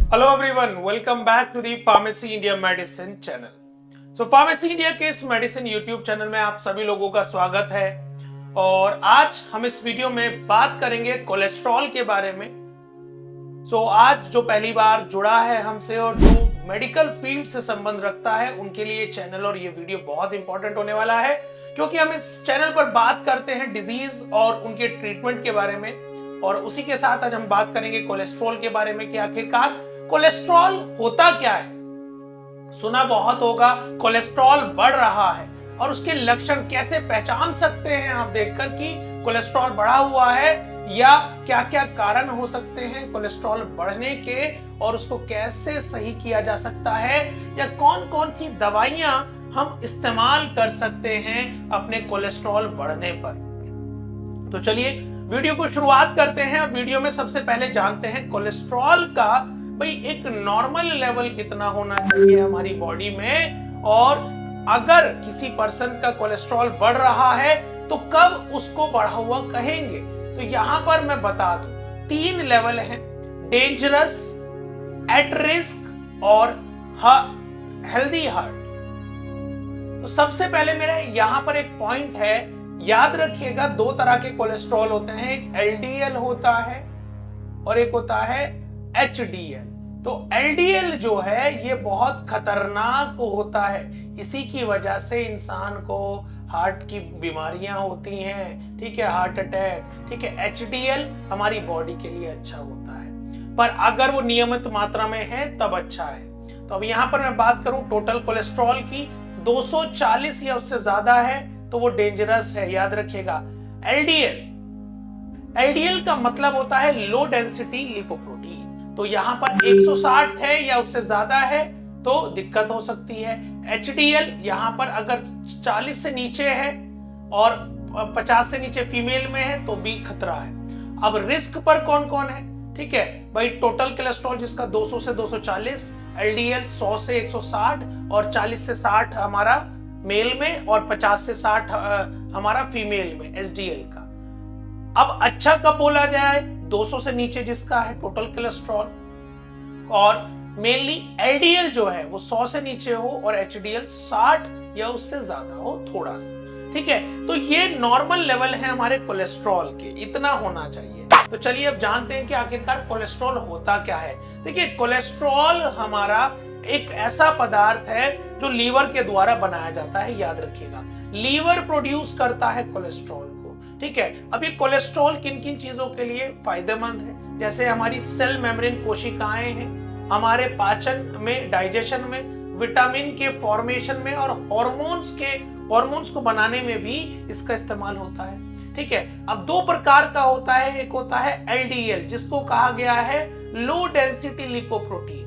Hello everyone, welcome back to the pharmacy India medicine channel. Pharmacy India के इस medicine YouTube channel में आप सभी लोगों का स्वागत है। और आज हम इस वीडियो में बात करेंगे कोलेस्ट्रॉल के बारे में। आज जो पहली बार जुड़ा है हमसे और जो मेडिकल फील्ड से संबंध रखता है उनके लिए चैनल और ये वीडियो बहुत इंपॉर्टेंट होने वाला है, क्योंकि हम इस चैनल पर बात करते हैं डिजीज और उनके ट्रीटमेंट के बारे में। और उसी के साथ आज हम बात करेंगे कोलेस्ट्रॉल के बारे में कि आखिरकार कोलेस्ट्रॉल होता क्या है। सुना बहुत होगा कोलेस्ट्रॉल बढ़ रहा है, और उसके लक्षण कैसे पहचान सकते हैं आप देखकर कि कोलेस्ट्रॉल बढ़ा हुआ है, या क्या क्या कारण हो सकते हैं कोलेस्ट्रॉल बढ़ने के, और उसको कैसे सही किया जा सकता है, या कौन कौन सी दवाइयां हम इस्तेमाल कर सकते हैं अपने कोलेस्ट्रॉल बढ़ने पर। तो चलिए वीडियो को शुरुआत करते हैं। अब वीडियो में सबसे पहले जानते हैं कोलेस्ट्रॉल का भाई एक नॉर्मल लेवल कितना होना चाहिए हमारी बॉडी में, और अगर किसी पर्सन का कोलेस्ट्रॉल बढ़ रहा है तो कब उसको बढ़ा हुआ कहेंगे। तो यहां पर मैं बता दूं 3 लेवल हैं, डेंजरस, एट रिस्क और हेल्दी हार्ट। तो सबसे पहले मेरा यहां पर एक पॉइंट है, याद रखिएगा 2 तरह के कोलेस्ट्रॉल होते हैं, एक एलडीएल होता है और एक होता है एचडीएल। तो एलडीएल जो है ये बहुत खतरनाक होता है, इसी की वजह से इंसान को हार्ट की बीमारियां होती हैं, ठीक है, हार्ट अटैक, ठीक है। एचडीएल हमारी बॉडी के लिए अच्छा होता है, पर अगर वो नियमित मात्रा में है तब अच्छा है। तो अब यहां पर मैं बात करूं टोटल कोलेस्ट्रॉल की, 240 या उससे ज्यादा है तो वो डेंजरस है, याद रखिएगा। एलडीएल का मतलब होता है लो डेंसिटी लिपोप्रोटीन। तो यहां पर 160 है या उससे ज्यादा है तो दिक्कत हो सकती है। एचडीएल यहां पर अगर 40 से नीचे है और 50 से नीचे फीमेल में है तो भी खतरा है। अब रिस्क पर कौन कौन है, ठीक है भाई, टोटल कोलेस्ट्रॉल जिसका 200 से 240, एलडीएल 100 से 160 और 40 से 60 हमारा मेल में और 50 से 60 हमारा फीमेल में एचडीएल का। अब अच्छा कब बोला जाए, 200 से नीचे जिसका है टोटल कोलेस्ट्रॉल, और मेनली एलडीएल जो है वो 100 से नीचे हो और एचडीएल 60 या उससे ज्यादा हो थोड़ा सा, ठीक है। तो ये नॉर्मल लेवल है हमारे कोलेस्ट्रॉल के, इतना होना चाहिए। तो चलिए अब जानते हैं कि आखिरकार कोलेस्ट्रॉल होता क्या है। देखिए कोलेस्ट्रॉल हमारा एक ऐसा पदार्थ है जो लीवर के द्वारा बनाया जाता है, याद रखिएगा। लीवर प्रोड्यूस करता है कोलेस्ट्रॉल को, ठीक है। अब ये कोलेस्ट्रॉल किन किन चीजों के लिए फायदेमंद है, जैसे हमारी सेल मेम्ब्रेन कोशिकाएं हैं, हमारे पाचन में, डाइजेशन में, विटामिन के फॉर्मेशन में, और हॉर्मोन्स को बनाने में भी इसका इस्तेमाल होता है, ठीक है। अब 2 प्रकार का होता है, एक होता है एलडीएल जिसको कहा गया है लो डेंसिटी लिपोप्रोटीन,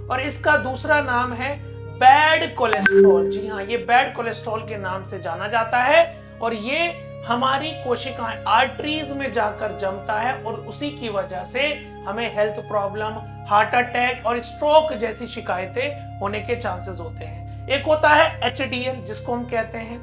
और इसका दूसरा नाम है बैड कोलेस्ट्रॉल। जी हाँ, ये बैड कोलेस्ट्रॉल के नाम से जाना जाता है, और ये हमारी कोशिकाएं आर्टरीज में जाकर जमता है, और उसी की वजह से हमें हेल्थ प्रॉब्लम, हार्ट अटैक और स्ट्रोक जैसी शिकायतें होने के चांसेस होते हैं। एक होता है एचडीएल जिसको हम कहते हैं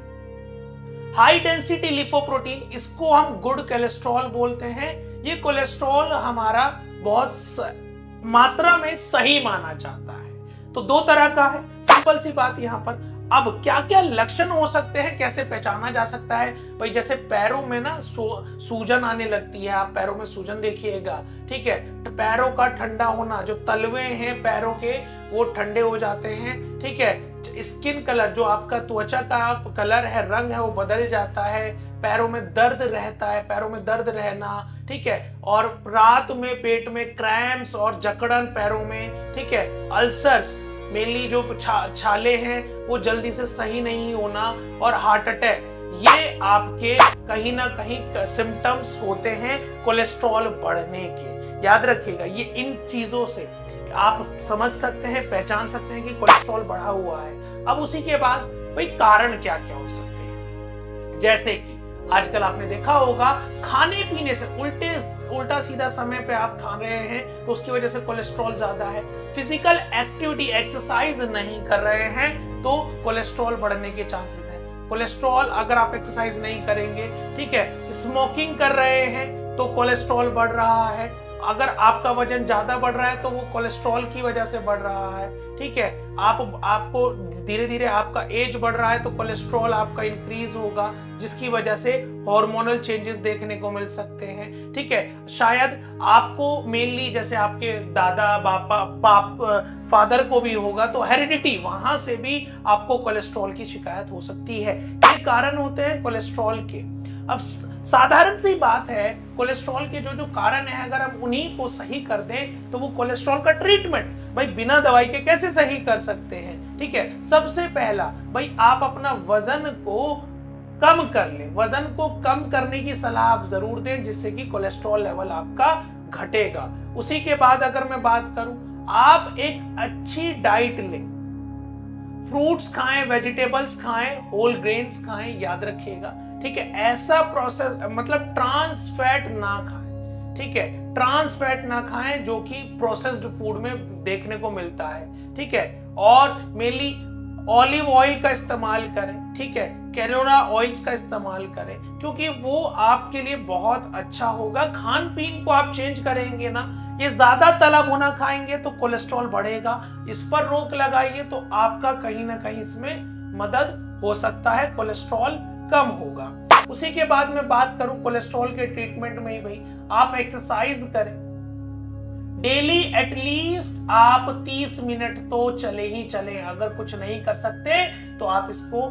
हाई डेंसिटी लिपोप्रोटीन, इसको हम गुड कोलेस्ट्रॉल बोलते हैं। ये कोलेस्ट्रॉल हमारा बहुत मात्रा में सही माना जाता है। तो 2 तरह का है, सिंपल सी बात यहां पर। अब क्या क्या लक्षण हो सकते हैं, कैसे पहचाना जा सकता है भाई, जैसे पैरों में ना सूजन आने लगती है, आप पैरों में सूजन देखिएगा, ठीक है। पैरों का ठंडा होना, जो तलवे हैं पैरों के वो ठंडे हो जाते हैं, ठीक है। स्किन कलर, जो आपका त्वचा का कलर है, रंग है, वो बदल जाता है। पैरों में दर्द रहता है, पैरों में दर्द रहना, ठीक है। और रात में पेट में क्रैम्प्स और जकड़न पैरों में, ठीक है। अल्सर्स, मेनली जो छाले हैं वो जल्दी से सही नहीं होना, और हार्ट अटैक, ये आपके कहीं ना कहीं सिम्टम्स होते हैं कोलेस्ट्रॉल बढ़ने के। याद रखिएगा, ये इन चीजों से आप समझ सकते हैं, पहचान सकते हैं कि कोलेस्ट्रॉल बढ़ा हुआ है। अब उसी के बाद भाई कारण क्या क्या हो सकते हैं, जैसे कि आजकल आपने देखा होगा खाने पीने से उल्टा सीधा समय पे आप खा रहे हैं तो उसकी वजह से कोलेस्ट्रॉल ज्यादा है। फिजिकल एक्टिविटी, एक्सरसाइज नहीं कर रहे हैं तो कोलेस्ट्रॉल बढ़ने के चांसेस हैं। कोलेस्ट्रॉल अगर आप एक्सरसाइज नहीं करेंगे, ठीक है, स्मोकिंग कर रहे हैं, तो कोलेस्ट्रॉल बढ़ रहा है। अगर आपका वजन ज्यादा बढ़ रहा है तो वो कोलेस्ट्रॉल की वजह से बढ़ रहा है। ठीक है, आपको धीरे धीरे आपका एज बढ़ रहा है तो कोलेस्ट्रॉल आपका इंक्रीज होगा, जिसकी वजह से हार्मोनल चेंजेस देखने को मिल सकते हैं। ठीक है, शायद आपको मेनली जैसे आपके दादा फादर को भी होगा तो हेरिडिटी, वहां से भी आपको कोलेस्ट्रॉल की शिकायत हो सकती है। ये कारण होते हैं कोलेस्ट्रॉल के। अब साधारण सी बात है, कोलेस्ट्रॉल के जो कारण है अगर हम उन्हीं को सही कर दें तो वो कोलेस्ट्रॉल का ट्रीटमेंट भाई बिना दवाई के कैसे सही कर सकते हैं। ठीक है, सबसे पहला भाई आप अपना वजन को कम कर लें, वजन को कम करने की सलाह आप जरूर दें, जिससे कि कोलेस्ट्रॉल लेवल आपका घटेगा। उसी के बाद अगर मैं बात करूं, आप एक अच्छी डाइट लें, फ्रूट्स खाएं, वेजिटेबल्स खाएं, होल ग्रेन्स खाएं, याद रखिएगा। ठीक है, ऐसा प्रोसेस मतलब ट्रांस फैट ना खाएं। ठीक है, ट्रांस फैट ना खाएं जो कि प्रोसेस्ड फूड में देखने को मिलता है। ठीक है, और मेनली ऑलिव ऑयल का इस्तेमाल करें। ठीक है, कैनोला ऑयल्स का इस्तेमाल करें, क्योंकि वो आपके लिए बहुत अच्छा होगा। खान पीन को आप चेंज करेंगे ना, ये ज्यादा तला भुना खाएंगे तो कोलेस्ट्रॉल बढ़ेगा, इस पर रोक लगाइए तो आपका कहीं ना कहीं इसमें मदद हो सकता है, कोलेस्ट्रॉल कम होगा। उसी के बाद मैं बात करूं कोलेस्ट्रॉल के ट्रीटमेंट में ही, भाई आप एक्सरसाइज करें डेली, एटलीस्ट आप 30 मिनट तो चले ही चले। अगर कुछ नहीं कर सकते तो आप इसको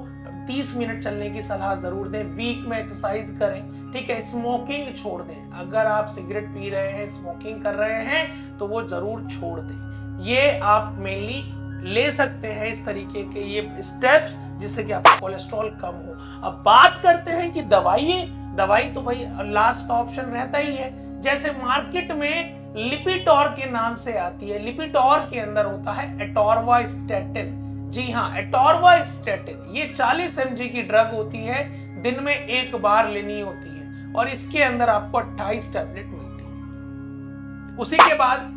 30 मिनट चलने की सलाह जरूर दें। वीक में एक्सरसाइज करें। ठीक है, स्मोकिंग छोड़ दें। अगर आप सिगरेट पी रहे हैं, स्मोकिंग कर रहे हैं तो वो जरूर छोड़ दें। ये आप मेनली ले सकते हैं इस तरीके के ये स्टेप्स, जिससे कि आपका कोलेस्ट्रॉल कम हो। अब बात करते हैं कि दवाई तो भाई लास्ट का ऑप्शन रहता ही है। जैसे मार्केट में लिपिटॉर के नाम से आती है, लिपिटॉर के अंदर होता है एटोर्वास्टैटिन। जी हाँ, एटोर्वास्टैटिन ये 40 mg की ड्रग होती है, दिन में एक बार लेनी होती है और इसके अंदर आपको 28 टैबलेट मिलती है। उसी के बाद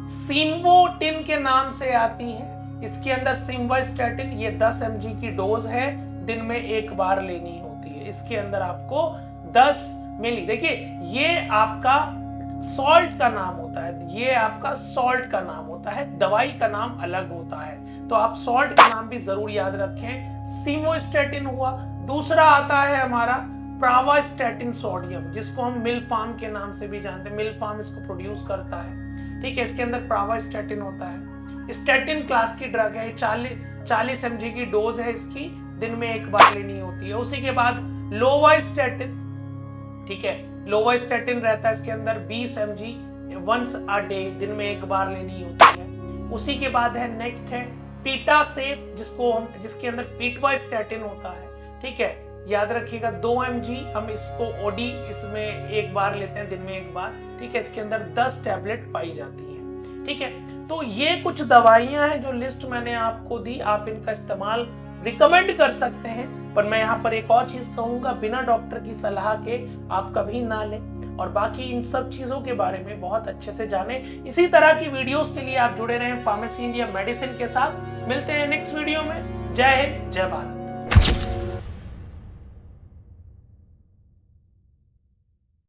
सिम्वोटिन के नाम से आती है, इसके अंदर सिम्वास्टैटिन, ये 10 mg की डोज है, दिन में एक बार लेनी होती है। इसके अंदर आपको 10 मिली, देखिए ये आपका सॉल्ट का नाम होता है, ये आपका सॉल्ट का नाम होता है, दवाई का नाम अलग होता है, तो आप सॉल्ट का नाम भी जरूर याद रखें। सिम्वास्टैटिन हुआ। दूसरा आता है हमारा प्रावास्टैटिन सोडियम, जिसको हम मिलफार्म के नाम से भी जानते हैं, मिलफार्म इसको प्रोड्यूस करता है। ठीक है, इसके अंदर प्रावास्टैटिन होता है, स्टैटिन क्लास की ड्रग है, 40 mg की डोज है इसकी, दिन में एक बार लेनी होती है। उसी के बाद लोवास्टैटिन, ठीक है, लोवास्टैटिन रहता है इसके अंदर 20 mg वंस अ डे, दिन में एक बार लेनी होती है। उसी के बाद है नेक्स्ट है पीटासेफ, जिसके अंदर पीटवास्टैटिन होता है। ठीक है, याद रखिएगा 2 mg हम इसको ओडी इसमें एक बार लेते हैं, दिन में एक बार। ठीक है, इसके अंदर 10 टैबलेट पाई जाती है। ठीक है, तो ये कुछ दवाइयां हैं जो लिस्ट मैंने आपको दी, आप इनका इस्तेमाल रिकमेंड कर सकते हैं। पर मैं यहाँ पर एक और चीज कहूंगा, बिना डॉक्टर की सलाह के आप कभी ना लें, और बाकी इन सब चीजों के बारे में बहुत अच्छे से जाने। इसी तरह की वीडियोस के लिए आप जुड़े रहें फार्मेसी इंडिया मेडिसिन के साथ। मिलते हैं नेक्स्ट वीडियो में। जय हिंद, जय भारत।